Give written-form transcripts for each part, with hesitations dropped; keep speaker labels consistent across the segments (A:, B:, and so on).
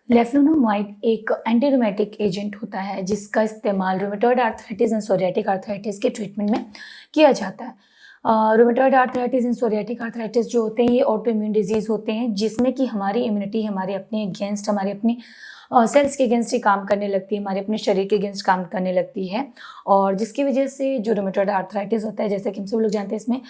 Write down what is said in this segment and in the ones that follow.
A: लेफ्लुनोमाइड एक anti rheumatic agent होता है जिसका इस्तेमाल rheumatoid arthritis and psoriatic arthritis के ट्रीटमेंट में किया जाता है। Rheumatoid arthritis and psoriatic arthritis जो होते हैं ये ऑटो इम्यून डिजीज़ होते हैं जिसमें कि हमारी इम्यूनिटी हमारे अपने अगेंस्ट हमारे अपने सेल्स के अगेंस्ट ही काम करने लगती है, हमारे अपने शरीर के अगेंस्ट काम करने लगती है। और जिसकी वजह से जो रूमेटॉइड आर्थराइटिस होता है, जैसे कि हम सब लोग जानते हैं, इसमें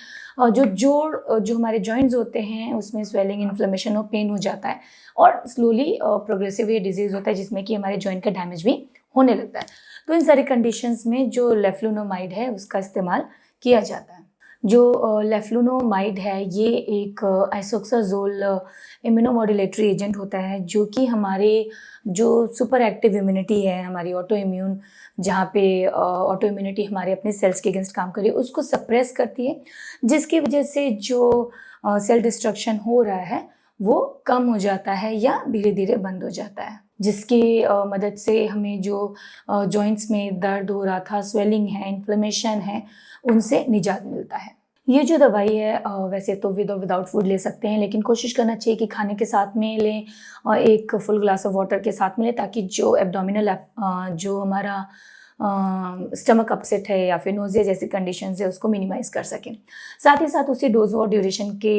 A: जो हमारे जॉइंट्स होते हैं उसमें स्वेलिंग, इन्फ्लेमेशन और पेन हो जाता है और स्लोली प्रोग्रेसिव ये डिजीज़ होता है जिसमें कि हमारे जॉइंट का डैमेज भी होने लगता है। तो इन सारी कंडीशंस में जो लेफ्लुनोमाइड है उसका इस्तेमाल किया जाता है। जो लेफ्लुनोमाइड है ये एक आइसोक्साजोल इम्यूनोमॉड्यूलेटरी एजेंट होता है जो कि हमारे जो सुपर एक्टिव इम्यूनिटी है, हमारी ऑटो इम्यून, जहाँ पे ऑटो इम्यूनिटी हमारे अपने सेल्स के अगेंस्ट काम कर रही है, उसको सप्रेस करती है, जिसकी वजह से जो सेल डिस्ट्रक्शन हो रहा है वो कम हो जाता है या धीरे धीरे बंद हो जाता है, जिसकी मदद से हमें जो जॉइंट्स में दर्द हो रहा था, स्वेलिंग है, इन्फ्लेमेशन है, उनसे निजात मिलता है। ये जो दवाई है वैसे तो विद और विदाउट फूड ले सकते हैं, लेकिन कोशिश करना चाहिए कि खाने के साथ में लें और एक फुल ग्लास ऑफ वाटर के साथ में लें, ताकि जो एब्डोमिनल जो हमारा स्टमक अपसेट है या फिर नोज़िया जैसी कंडीशंस है उसको मिनिमाइज़ कर सकें। साथ ही साथ उसी डोज और ड्यूरेशन के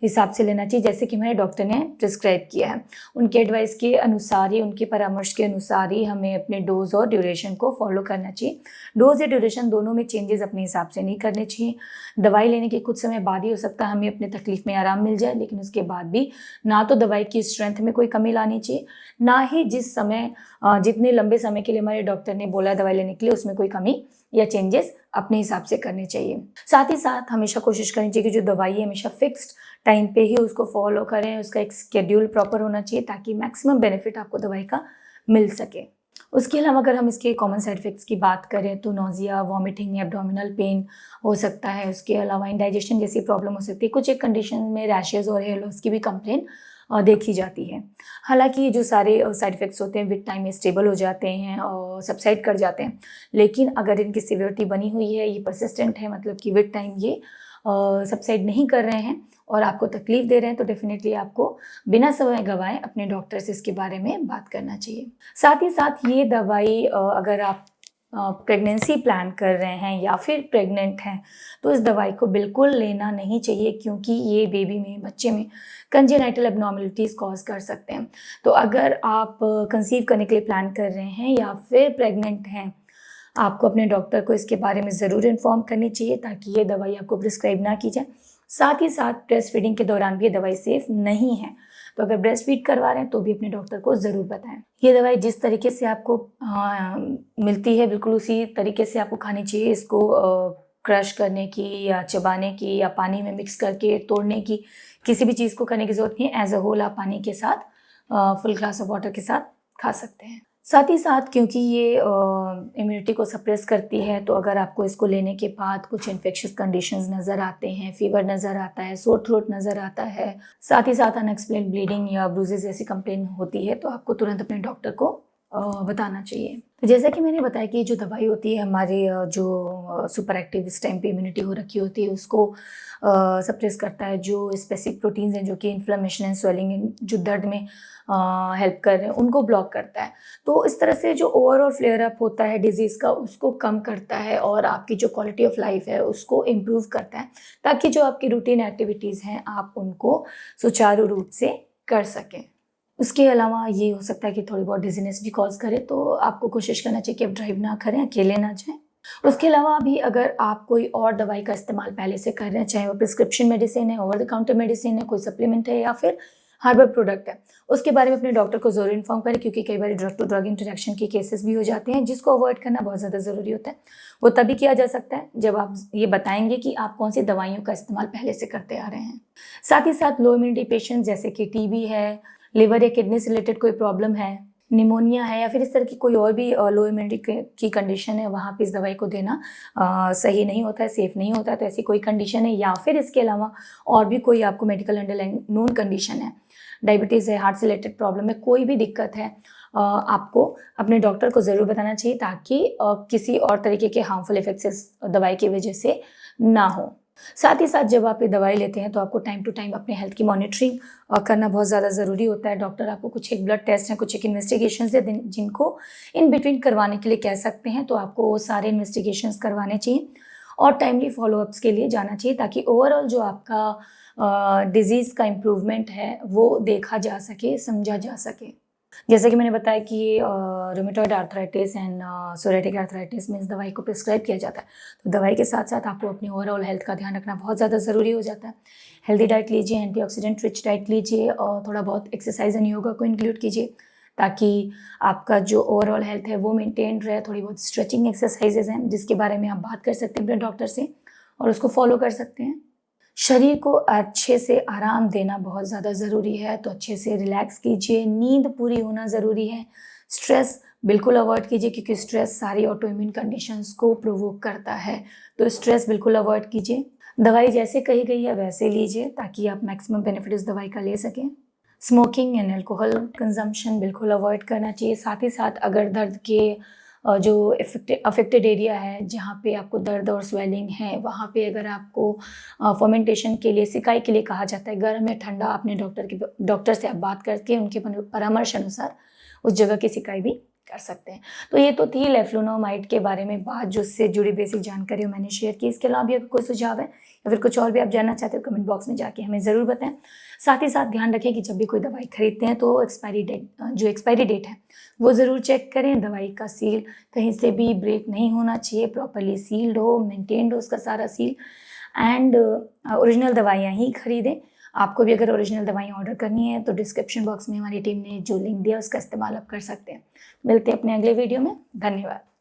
A: हिसाब से लेना चाहिए जैसे कि हमारे डॉक्टर ने प्रिस्क्राइब किया है। उनके एडवाइस के अनुसार ही, उनके परामर्श के अनुसार ही हमें अपने डोज और ड्यूरेशन को फॉलो करना चाहिए। डोज या ड्यूरेशन दोनों में चेंजेस अपने हिसाब से नहीं करने चाहिए। दवाई लेने के कुछ समय बाद ही हो सकता है हमें अपने तकलीफ में आराम मिल जाए, लेकिन उसके बाद भी ना तो दवाई की स्ट्रेंथ में कोई कमी लानी चाहिए, ना ही जिस समय जितने लंबे समय के लिए हमारे डॉक्टर ने बोला दवाई लेने के लिए उसमें कोई कमी या चेंजेस अपने हिसाब से करने चाहिए। साथ ही साथ हमेशा कोशिश करनी चाहिए कि जो दवाई है हमेशा फिक्स्ड टाइम पे ही उसको फॉलो करें, उसका एक शेड्यूल प्रॉपर होना चाहिए ताकि मैक्सिमम बेनिफिट आपको दवाई का मिल सके। उसके अलावा अगर हम इसके कॉमन साइड इफ़ेक्ट्स की बात करें तो नोज़िया, वॉमिटिंग, एब्डोमिनल पेन हो सकता है। उसके अलावा इंडाइजेशन जैसी प्रॉब्लम हो सकती है। कुछ एक कंडीशन में रैशेज़ और हेयर लॉस की भी कंप्लेन देखी जाती है। हालाँकि ये जो सारे साइड इफ़ेक्ट्स होते हैं विद टाइम में स्टेबल हो जाते हैं और सबसाइड कर जाते हैं, लेकिन अगर इनकी सीवियरिटी बनी हुई है, ये परसिस्टेंट है, मतलब कि विद टाइम ये सबसाइड नहीं कर रहे हैं और आपको तकलीफ दे रहे हैं, तो डेफिनेटली आपको बिना समय गंवाए अपने डॉक्टर से इसके बारे में बात करना चाहिए। साथ ही साथ ये दवाई अगर आप प्रेगनेंसी प्लान कर रहे हैं या फिर प्रेग्नेंट हैं तो इस दवाई को बिल्कुल लेना नहीं चाहिए, क्योंकि ये बेबी में, बच्चे में कंजेनाइटल एब्नॉर्मलिटीज़ कॉज कर सकते हैं। तो अगर आप कंसीव करने के लिए प्लान कर रहे हैं या फिर प्रेग्नेंट हैं, आपको अपने डॉक्टर को इसके बारे में ज़रूर इन्फॉर्म करनी चाहिए ताकि ये दवाई आपको प्रिस्क्राइब ना की जाए। साथ ही साथ ब्रेस्ट फीडिंग के दौरान भी ये दवाई सेफ़ नहीं है, तो अगर ब्रेस्ट फीड करवा रहे हैं तो भी अपने डॉक्टर को ज़रूर बताएं। ये दवाई जिस तरीके से आपको मिलती है बिल्कुल उसी तरीके से आपको खानी चाहिए। इसको क्रश करने की या चबाने की या पानी में मिक्स करके तोड़ने की किसी भी चीज़ को करने की ज़रूरत नहीं है। एज अ होल आप पानी के साथ फुल ग्लास ऑफ वाटर के साथ खा सकते हैं। साथ ही साथ क्योंकि ये इम्यूनिटी को सप्रेस करती है, तो अगर आपको इसको लेने के बाद कुछ इन्फेक्शियस कंडीशंस नज़र आते हैं, फीवर नज़र आता है, सोर थ्रोट नज़र आता है, साथ ही साथ अनएक्सप्लेन्ड ब्लीडिंग या ब्रूजेस जैसी कंप्लेन होती है, तो आपको तुरंत अपने डॉक्टर को बताना चाहिए। तो जैसा कि मैंने बताया कि जो दवाई होती है हमारे जो सुपर एक्टिव इस टाइम पे इम्यूनिटी हो रखी होती है उसको सप्रेस करता है। जो स्पेसिफिक प्रोटीन्स हैं जो कि इन्फ्लेमेशन एंड स्वेलिंग, जो दर्द में हेल्प कर रहे हैं, उनको ब्लॉक करता है। तो इस तरह से जो ओवरऑल फ्लेयर अप होता है डिजीज़ का उसको कम करता है और आपकी जो क्वालिटी ऑफ लाइफ है उसको इम्प्रूव करता है, ताकि जो आपकी रूटीन एक्टिविटीज़ हैं आप उनको सुचारू रूप से कर सकें। उसके अलावा ये हो सकता है कि थोड़ी बहुत डिज़ीनेस भी कॉज़ करे, तो आपको कोशिश करना चाहिए कि आप ड्राइव ना करें, अकेले ना जाएँ। उसके अलावा भी अगर आप कोई और दवाई का इस्तेमाल पहले से कर रहे हैं, चाहे वो प्रिस्क्रिप्शन मेडिसिन है, ओवर द काउंटर मेडिसिन है, कोई सप्लीमेंट है या फिर हर्बल प्रोडक्ट है, उसके बारे में अपने डॉक्टर को ज़रूर इन्फॉर्म करें, क्योंकि कई बार ड्रग टू ड्रग इंटरैक्शन के केसेस भी हो जाते हैं जिसको अवॉइड करना बहुत ज़्यादा ज़रूरी होता है। वो तभी किया जा सकता है जब आप ये बताएंगे कि आप कौन सी दवाइयों का इस्तेमाल पहले से करते आ रहे हैं। साथ ही साथ लो इम्यूनिटी पेशेंट जैसे कि टीबी है, लिवर या किडनी से रिलेटेड कोई प्रॉब्लम है, निमोनिया है या फिर इस तरह की कोई और भी लो इम्यूनिटी की कंडीशन है, वहाँ पे इस दवाई को देना सही नहीं होता है, सेफ़ नहीं होता है। तो ऐसी कोई कंडीशन है या फिर इसके अलावा और भी कोई आपको मेडिकल अंडरलाइन नोन कंडीशन है, डायबिटीज़ है, हार्ट से रिलेटेड प्रॉब्लम है, कोई भी दिक्कत है, आपको अपने डॉक्टर को ज़रूर बताना चाहिए ताकि किसी और तरीके के हार्मफुल इफेक्ट्स इस दवाई की वजह से ना हो। साथ ही साथ जब आप ये दवाई लेते हैं तो आपको टाइम टू टाइम अपने हेल्थ की मॉनिटरिंग करना बहुत ज़्यादा ज़रूरी होता है। डॉक्टर आपको कुछ एक ब्लड टेस्ट हैं, कुछ एक इन्वेस्टिगेशंस हैं जिनको इन बिटवीन करवाने के लिए कह सकते हैं, तो आपको वो सारे इन्वेस्टिगेशंस करवाने चाहिए और टाइमली फॉलोअप्स के लिए जाना चाहिए, ताकि ओवरऑल जो आपका डिज़ीज़ का इम्प्रूवमेंट है वो देखा जा सके, समझा जा सके। जैसे कि मैंने बताया कि ये rheumatoid arthritis and psoriatic arthritis में इस दवाई को प्रिस्क्राइब किया जाता है। तो दवाई के साथ साथ आपको अपनी ओवरऑल हेल्थ का ध्यान रखना बहुत ज़्यादा ज़रूरी हो जाता है। हेल्दी डाइट लीजिए, एंटीऑक्सीडेंट रिच डाइट लीजिए और थोड़ा बहुत एक्सरसाइज एंड योगा को इंक्लूड कीजिए, ताकि आपका जो ओवरऑल हेल्थ है वो मेंटेन रहे। थोड़ी बहुत स्ट्रेचिंग एक्सरसाइजेज हैं जिसके बारे में आप बात कर सकते हैं अपने डॉक्टर से और उसको फॉलो कर सकते हैं। शरीर को अच्छे से आराम देना बहुत ज़्यादा ज़रूरी है, तो अच्छे से रिलैक्स कीजिए, नींद पूरी होना ज़रूरी है। स्ट्रेस बिल्कुल अवॉइड कीजिए, क्योंकि स्ट्रेस सारी ऑटो इम्यून कंडीशंस को प्रोवोक करता है, तो स्ट्रेस बिल्कुल अवॉइड कीजिए। दवाई जैसे कही गई है वैसे लीजिए, ताकि आप मैक्सिमम बेनिफिट इस दवाई का ले सकें। स्मोकिंग एंड अल्कोहल कंजम्पशन बिल्कुल अवॉइड करना चाहिए। साथ ही साथ अगर दर्द के जो अफेक्टेड एरिया है, जहाँ पे आपको दर्द और स्वेलिंग है, वहाँ पे अगर आपको फर्मेंटेशन के लिए, सिकाई के लिए कहा जाता है, गर्म या ठंडा, अपने डॉक्टर से आप बात करके उनके परामर्श अनुसार उस जगह की सिकाई भी कर सकते हैं। तो ये तो थी लेफ्लुनोमाइड के बारे में बात, जो उससे जुड़ी बेसिक जानकारी मैंने शेयर की। इसके अलावा भी अगर कोई सुझाव है या फिर कुछ और भी आप जानना चाहते हो, कमेंट बॉक्स में जाके हमें ज़रूर बताएं। साथ ही साथ ध्यान रखें कि जब भी कोई दवाई खरीदते हैं तो एक्सपायरी डेट है वो ज़रूर चेक करें। दवाई का सील कहीं से भी ब्रेक नहीं होना चाहिए, प्रॉपरली सील्ड हो, मेंटेन्ड हो उसका सारा सील, एंड ओरिजिनल दवाइयाँ ही खरीदें। आपको भी अगर ओरिजिनल दवाइयाँ ऑर्डर करनी है तो डिस्क्रिप्शन बॉक्स में हमारी टीम ने जो लिंक दिया उसका इस्तेमाल आप कर सकते हैं। मिलते हैं अपने अगले वीडियो में। धन्यवाद।